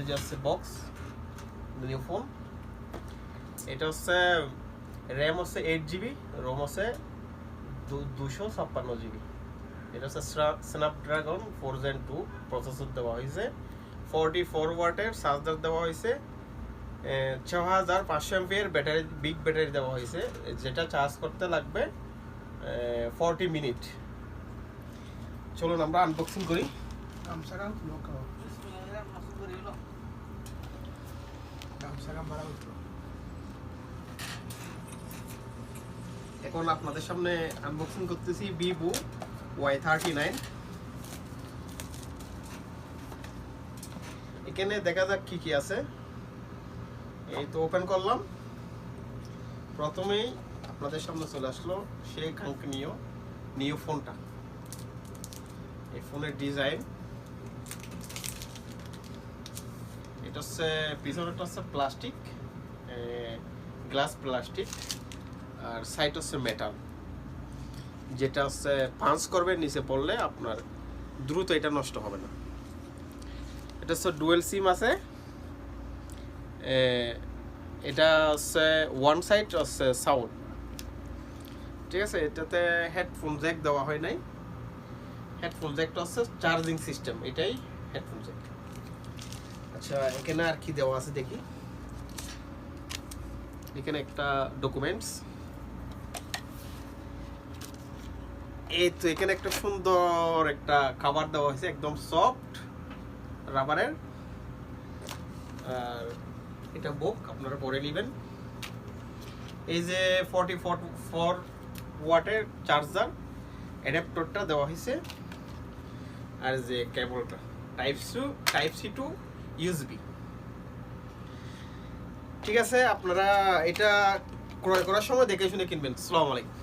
এই যে আছে বক্স নিউ ফোন। এটা হচ্ছে র্যাম হচ্ছে 8 GB, রোম হচ্ছে 256 GB। এটা হচ্ছে স্ন্যাপড্রাগন 4 Gen 2 প্রসেসর দেওয়া হয়েছে। 44 ওয়াটের চার্জার দেওয়া হয়েছে। 6500 এমপিএর ব্যাটারি, বিগ ব্যাটারি দেওয়া হয়েছে, যেটা চার্জ করতে লাগবে 40 মিনিট। চলুন আমরা আনবক্সিং করি। এখন আপনাদের সামনে আনবক্সিং করতেছি ভিভো Y39। এখানে দেখা যাক কি কি আছে। এই তো ওপেন করলাম, প্রথমেই আপনাদের সামনে চলে আসলো সেই কাঙ্ক্ষণীয় নিউ ফোনটা। এই ফোনের ডিজাইন, এটা হচ্ছে পিছনেরটা হচ্ছে প্লাস্টিক, গ্লাস প্লাস্টিক, আর সাইড হচ্ছে মেটাল, যেটা হচ্ছে পাঞ্চ করবে নিচে পড়লে আপনার দ্রুত এটা নষ্ট হবে না। এটা হচ্ছে ডুয়েল সিম আছে। এটা হচ্ছে ওয়ান সাইড হচ্ছে সাউন্ড, ঠিক আছে। এটাতে হেডফোন জ্যাক দেওয়া হয় নাই। হেডফোন জ্যাকটা হচ্ছে চার্জিং সিস্টেম, এটাই হেডফোন জ্যাক। আচ্ছা, এখানে আর কি দেওয়া আছে দেখি। এখানে একটা ডকুমেন্টস, এই তো এখানে একটা সুন্দর একটা কভার দেওয়া হয়েছে, একদম সফট রাবারের। আর এটা বুক, আপনারা পরে নেবেন। এই যে 44 ওয়াটের চার্জার অ্যাডাপ্টারটা দেওয়া হয়েছে, আর যে কেবলটা টাইপ সি টু ইউএসবি। ঠিক আছে, আপনারা এটা ক্রয় করার সময় দেখে শুনে কিনবেন। আসসালামু আলাইকুম।